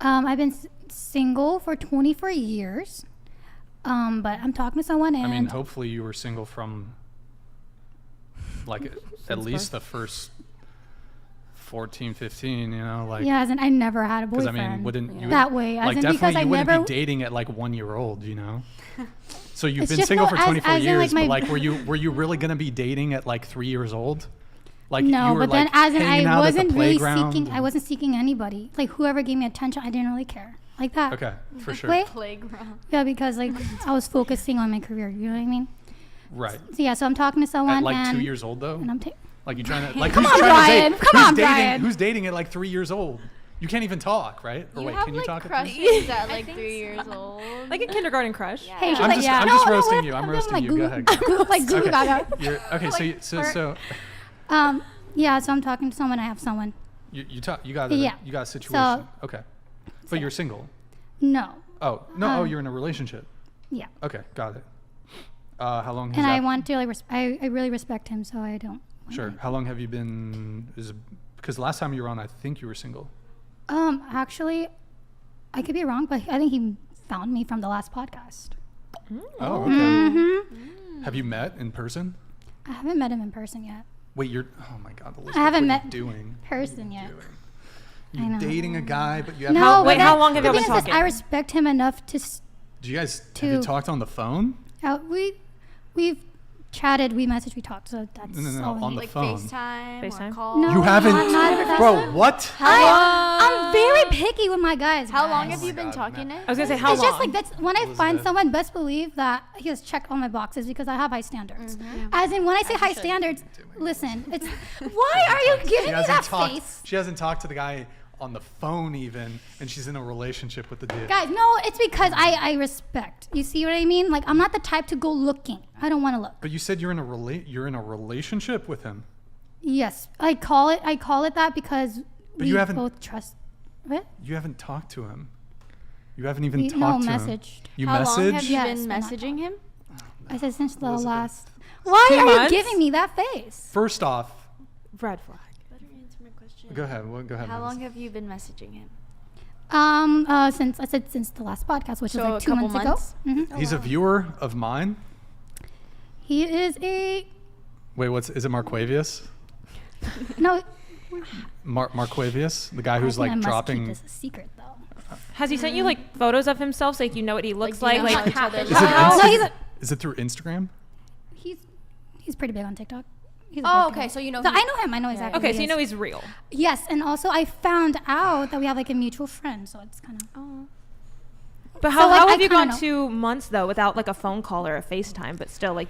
I've been single for 24 years. But I'm talking to someone, and I mean, hopefully you were single from like at least the first 14, 15, you know, like. Yeah, as in I never had a Because boyfriend. I mean, wouldn't you that way? As like in definitely because you I wouldn't never be dating at like 1 year old, you know. So you've It's been just single no, for as- 24 as in, years, like, but like were you really gonna be dating at like 3 years old? Like no, you were but then like as in hanging I out at the wasn't really playground seeking. and- I wasn't seeking anybody. Like whoever gave me attention, I didn't really care. Like that. Okay, for sure. Wait. Playground. Yeah, because like I was focusing on my career. You know what I mean? Right. So yeah, so I'm talking to someone At like and 2 years old though. and I'm Like you trying to like Come who's on, trying Brian. to date? Come Who's on, dating? Brian. Who's dating at like 3 years old? You can't even talk, right? Or You wait, have can you like talk? crushes at like 3 years old. Like a kindergarten crush. Yeah. Hey, she's I'm like, just, yeah. I'm No, just no, roasting what? you. I'm I'm roasting like you. Go Google- ahead. like Google Okay. Gaga. Okay, so Yeah, so I'm talking to someone. I have someone. you got Yeah. you got a situation. So- Okay, but you're single. No. Oh no, you're in a relationship. Yeah. Okay, got it. How long? Has And that, I want to like I really respect him, so I don't. Sure. How long have you been? Because the last time you were on, I think you were single. Actually, I could be wrong, but I think he found me from the last podcast. Oh, okay. Mm-hmm. Have you met in person? I haven't met him in person yet. Wait, you're. Oh my God, Elizabeth, I haven't what are met you doing? person yet. You're I know. dating a guy, but you haven't. No, Wait, but how that- long have the y'all been thing is this, talking? I respect him enough to. Do you guys have you talked on the phone? We've chatted, we messaged, we talked. So that's No, all we on need. the Like phone. FaceTime or FaceTime? call. No. You haven't, not bro. What? I'm very picky with my guys. How guys. long have Oh you my been God, talking man. to? I was gonna say how It's long? just like that's when I find Elizabeth. someone, best believe that he has checked all my boxes because I have high standards. Mm-hmm. As in, when I say high standards, listen, it's why are you giving me that face? She hasn't talked to the guy on the phone even, and she's in a relationship with the dude. Guys, no, it's because I respect. You see what I mean? Like I'm not the type to go looking. I don't want to look. But you said you're in a relationship with him. Yes, I call it that because But we you haven't- both trust. What? You haven't talked to him. You haven't even No, talked to him. messaged. You How long have messaged? you Yes, been we're not messaging him? I said since the Elizabeth. last. Why 2 are months? you giving me that face? First off, Red flag. Better answer my question. go ahead. Go ahead. How Liz. long have you been messaging him? Since the last podcast, which So is a like 2 couple months months? ago. Mhm. He's a viewer of mine. He is a Wait, is it Marquavius? no. Marquavius, the guy who's I think I like must dropping. Keep this a secret though. Has he sent you like photos of himself so like you know what he looks do you like? know how Like each other Is look? it, No, Insta- is it through Instagram? He's pretty big on TikTok. He's a Oh, big okay. guy. So you know. So he- I know him. I know exactly. okay, who so he you know is. he's real. Yes, and also I found out that we have like a mutual friend, so it's kind of. Oh. But So, how, like, how I have you kinda gone know. 2 months though without like a phone call or a FaceTime, but still like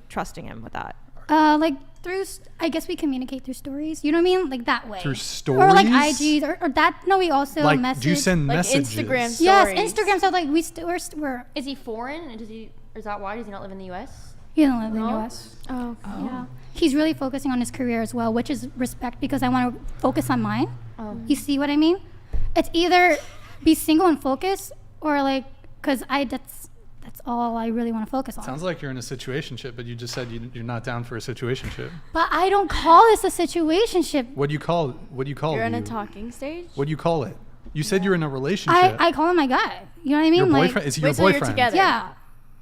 trusting him with that? Like through, I guess we communicate through stories. You know what I mean? Like that way. Through Or like stories? IGs or that. No, we also Like, message. do you send Like messages? Instagram Yes, stories. Instagram. So like we're Is he foreign? And is that why? Does he not live in the U.S.? he doesn't live in the No? U.S. Oh. Yeah. He's really focusing on his career as well, which is respect because I want to focus on mine. Oh. You see what I mean? It's either be single and focus or like, cause that's all I really want to focus on. Sounds like you're in a situationship, but you just said you're not down for a situationship. But I don't call this a situationship. What do you call it? What do you call You're it? in a talking stage. What do you call it? You said you're in a relationship. I call him my guy. You know what I mean? your Like, boyfriend? Is he your Wait, so you're boyfriend? together? yeah.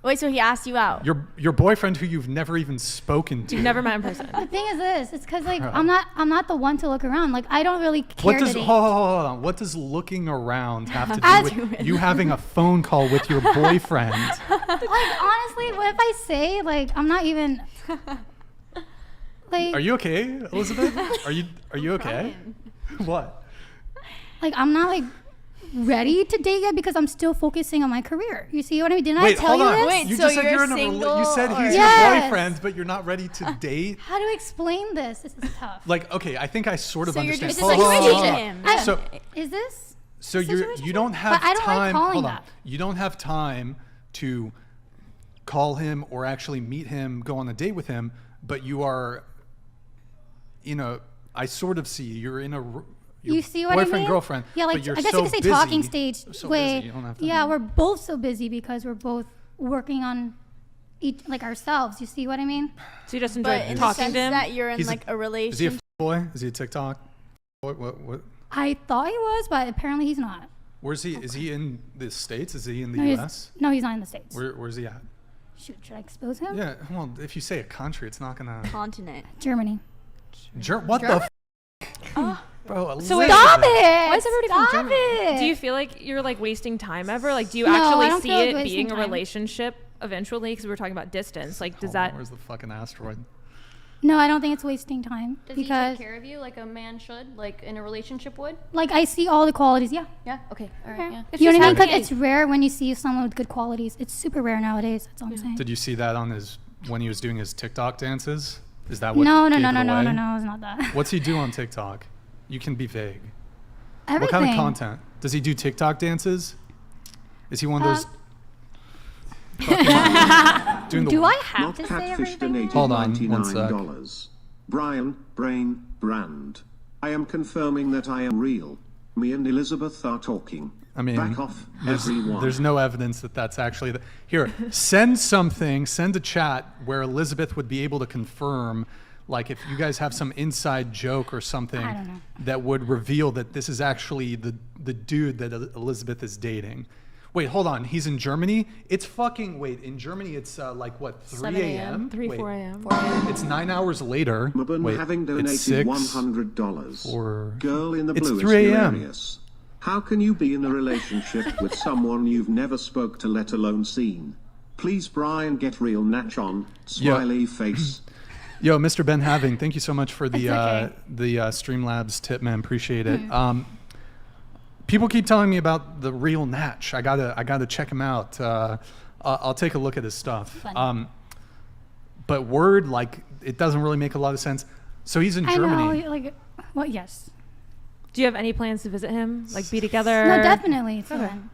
Wait, so he asked you out? Your boyfriend who you've never even spoken to. You've never met in person. The thing is this, it's cause like I'm not the one to look around. Like I don't really care What does to date. hold on? What does looking around have to As- do with you having a phone call with your boyfriend? Like honestly, what if I say like I'm not even like Are you okay, Elizabeth? Are you okay? What? like I'm not like ready to date yet because I'm still focusing on my career. You see what I mean? Didn't Wait, I tell hold you on. this? Wait, You so just said you're you're in a single you said or- he's Yes. your boyfriend, but you're not ready to date. How do I explain this? This is tough. Like, okay, I think I sort of So you're understand. just Hold like on, hold on, dating hold on. him. I- So is this? So situationship? you don't have But I don't like time. calling Hold on. that. You don't have time to call him or actually meet him, go on a date with him. But you are, I sort of see you're in a. Your You see what I mean? boyfriend, girlfriend. Yeah, like but you're I guess so you could say busy, talking stage. so Wait, busy, you don't have time. yeah, we're both so busy because we're both working on each like ourselves. You see what I mean? So you just But enjoy in the talking sense to him? that you're in He's like a Is he a relationship. boy? Is he a TikTok? What? I thought he was, but apparently he's not. Where's he? Is he in the States? Is he in the No, U.S.? No, he's not in the States. Where's he at? Should I expose him? Yeah, well, if you say a country, it's not gonna. Continent. Germany. What the? Bro, So wait, Stop it! Why is everybody from Stop Germany? it! Do you feel like you're like wasting time ever? Like, do you No, I actually don't see feel like it wasting being a time. relationship eventually? Because we were talking about distance. Like, does Hold on, that? where's the fucking asteroid? No, I don't think it's wasting time Does he because, take care of you like a man should, like in a relationship would? like, I see all the qualities. Yeah. Yeah. Okay. All right. Yeah. It's You know just what I mean? happy. Because it's rare when you see someone with good qualities. It's super rare nowadays. That's all I'm saying. Did you see that on his when he was doing his TikTok dances? Is that what? No, gave no, it no, no, away? no, no. It's not that. What's he do on TikTok? You can be vague. Everything. What kind of content? Does he do TikTok dances? Is he one of those? fucking doing the, Do I have Not to say catfish everything? donated Hold on, one sec. $99. Brian, Brain, Brand. I am confirming that I am real. Me and Elizabeth are talking. I mean, Back off, everyone. there's no evidence that that's actually the. Here, send a chat where Elizabeth would be able to confirm, like if you guys have some inside joke or something I don't know. that would reveal that this is actually the dude that Elizabeth is dating. Wait, hold on. He's in Germany? It's fucking, wait, in Germany it's like what, 3 7 a.m.? 3, Wait, 4 a.m. It's 9 hours later. Mabun Wait, having it's donated 6 $100. or Girl in the it's blue 3 is a.m. hilarious. How can you be in a relationship with someone you've never spoke to, let alone seen? Please, Brian, get real natch on. Smiley face. Yo, Mr. Ben Having, thank you so much for the It's okay. the Streamlabs tip, man. Appreciate it. People keep telling me about the real Natch. I gotta check him out. I'll take a look at his stuff. Fun. But word, like, it doesn't really make a lot of sense. So he's in I Germany. know, like, well, yes. Do you have any plans to visit him? Like, be together? No, definitely. It's Okay. fun.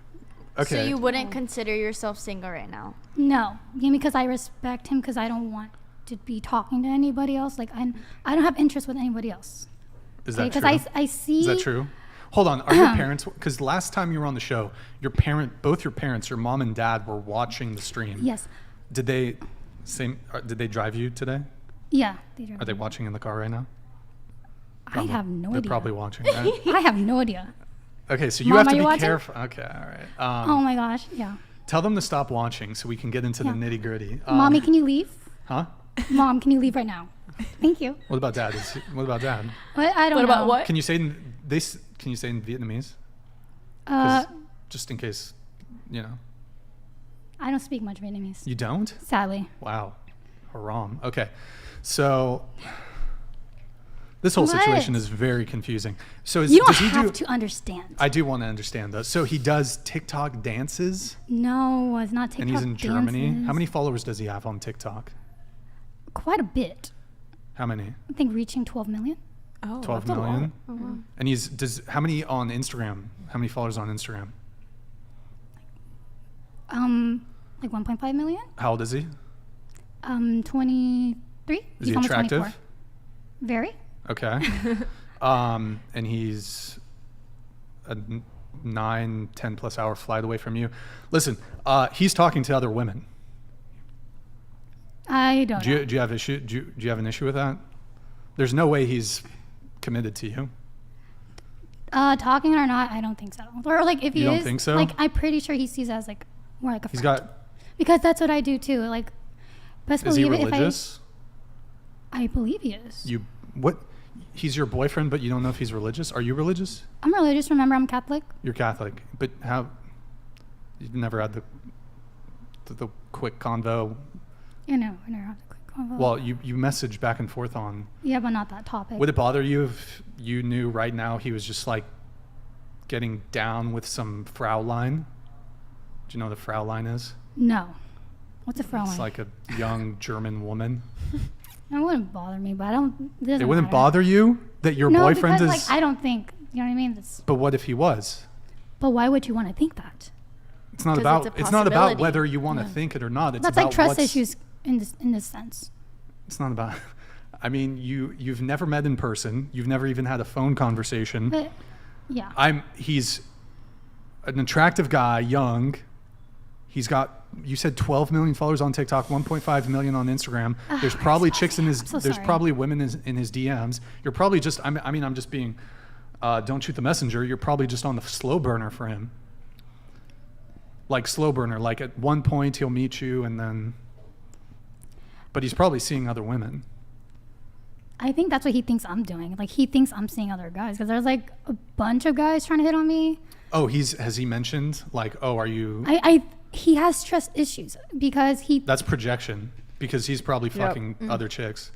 Okay. So you wouldn't consider yourself single right now? No, yeah, because I respect him because I don't want to be talking to anybody else. Like, I don't have interest with anybody else. Is that Because true? I see. Is that true? Hold on. Are your parents? Because last time you were on the show, both your parents, your mom and dad, were watching the stream. Yes. Did they Did they drive you today? Yeah. They do. Are they watching in the car right now? I have no They're idea. probably watching, right? I have no idea. Okay, so you Mom, have are to you be watching? careful. Okay, all right. Oh my gosh. Yeah. Tell them to stop watching so we can get into the Yeah. nitty gritty. Mommy, can you leave? Huh? Mom, can you leave right now? Thank you. What about dad? What about dad? What? I don't What know. about what? Can you say Can you say in Vietnamese? Uh, Just in case, you know. I don't speak much Vietnamese. You don't? Sadly. Wow. Haram. Okay. So this whole What? situation is very confusing. So You don't does he have do? to understand. I do want to understand though. So he does TikTok dances, No, it's not TikTok and he's in Germany. dances. How many followers does he have on TikTok? Quite a bit. How many? I think reaching 12 million. Oh, 12 that's a lot. million. And how many on Instagram? How many followers on Instagram? Like 1.5 million. How old is he? 23. Is He's he almost attractive? 24. Very. Okay. And he's a 9-10 plus hour flight away from you. Listen, he's talking to other women. I don't know. Do you have issue? Do you have an issue with that? There's no way he's committed to you. Talking or not, I don't think so. Or like if he You don't is, think so? like I'm pretty sure he sees as like more like a He's friend. got. Because that's what I do too. Like, best Is he believe it. religious? I believe he is. You what? He's your boyfriend, but you don't know if he's religious. Are you religious? I'm religious. Remember, I'm Catholic. You're Catholic, but how? You've never had the quick convo. You know, I never have the quick convo. Well, you message back and forth on. Yeah, but not that topic. Would it bother you if you knew right now he was just like getting down with some Fraulein? Do you know what a Fraulein is? No. What's a Fraulein? It's like a young German woman. It wouldn't bother me, but I don't. It It wouldn't bother you that your no, boyfriend because, is. like, I don't think. You know what I mean? It's, But what if he was? but why would you want to think that? It's not 'Cause about. it's a It's not about possibility. whether you want to think it or not. It's That's about like trust what's- issues in this sense. It's not about. I mean, you've never met in person. You've never even had a phone conversation. But yeah, He's an attractive guy, young. He's got, you said 12 million followers on TikTok, 1.5 million on Instagram. There's probably chicks in his, I'm so there's sorry. probably women in his DMs. You're probably just, I'm just being, don't shoot the messenger. You're probably just on the slow burner for him. Like slow burner. Like at one point he'll meet you and then, but he's probably seeing other women. I think that's what he thinks I'm doing. Like he thinks I'm seeing other guys because there's like a bunch of guys trying to hit on me. Oh, has he mentioned like, oh, are you? He has trust issues because he. That's projection because he's probably fucking other chicks.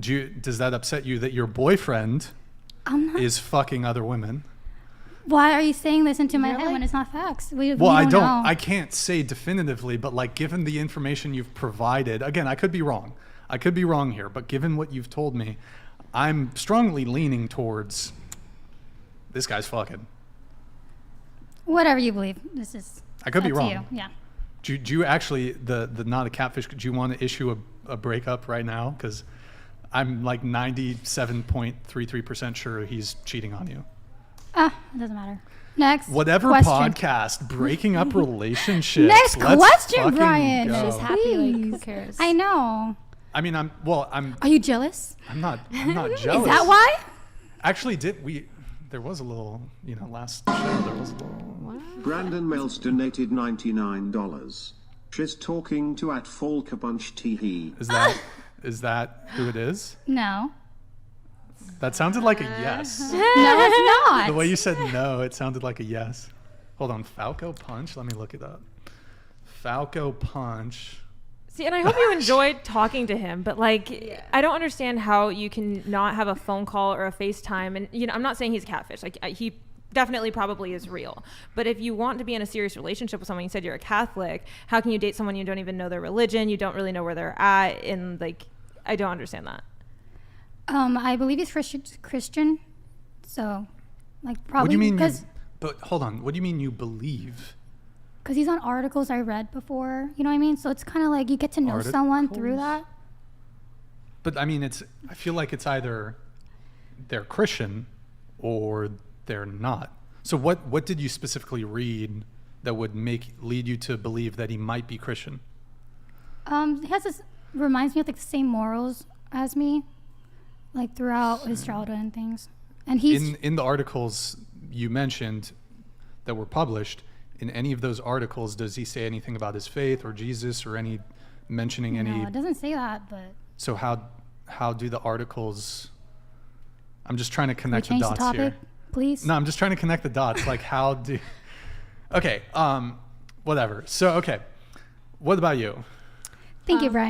Does that upset you that your boyfriend is fucking other women? Why are you saying this into my head when it's not facts? We I don't don't. know. I can't say definitively, but like given the information you've provided, again, I could be wrong. I could be wrong here, but given what you've told me, I'm strongly leaning towards this guy's fucking. Whatever you believe. This is. I could be up to wrong. you. Yeah. Do you actually the not a catfish? Do you want to issue a breakup right now? Because I'm like 97.33% sure he's cheating on you. It doesn't matter. Next. Whatever question. podcast, breaking up relationships. Next Let's question, fucking Brian. go. She's happy. Like, who Please. cares? I know. I mean, I'm Are you jealous? not jealous. Is that why? Actually, there was a little, last show there was a little. Brandon Mills donated $99. She's talking to at Falkapunch Tee. Is that who it is? No. That sounded like a yes. No, it's not. The way you said no, it sounded like a yes. Hold on, Falco Punch? Let me look it up. Falco Punch. See, and I hope you enjoyed talking to him, but like, I don't understand how you can not have a phone call or a FaceTime. And I'm not saying he's a catfish. Like, he definitely probably is real. But if you want to be in a serious relationship with someone, you said you're a Catholic, how can you date someone you don't even know their religion? You don't really know where they're at, and like, I don't understand that. I believe he's Christian. So, like, probably. What do you mean? Because But hold on. What do you mean you believe? he's on articles I read before. You know what I mean? So it's kind of like you get to know someone through that. But I mean, I feel like it's either they're Christian or they're not. So what did you specifically read that would lead you to believe that he might be Christian? He has reminds me of like the same morals as me, like throughout his childhood and things. And he's in the articles you mentioned that were published. In any of those articles, does he say anything about his faith or Jesus or any mentioning any? No, it doesn't say that. But So how do the articles? I'm just trying to connect the change the dots topic, here. please. No, I'm just trying to connect the dots. Like how do? Okay, whatever. So okay, what about you? Thank you, Brian.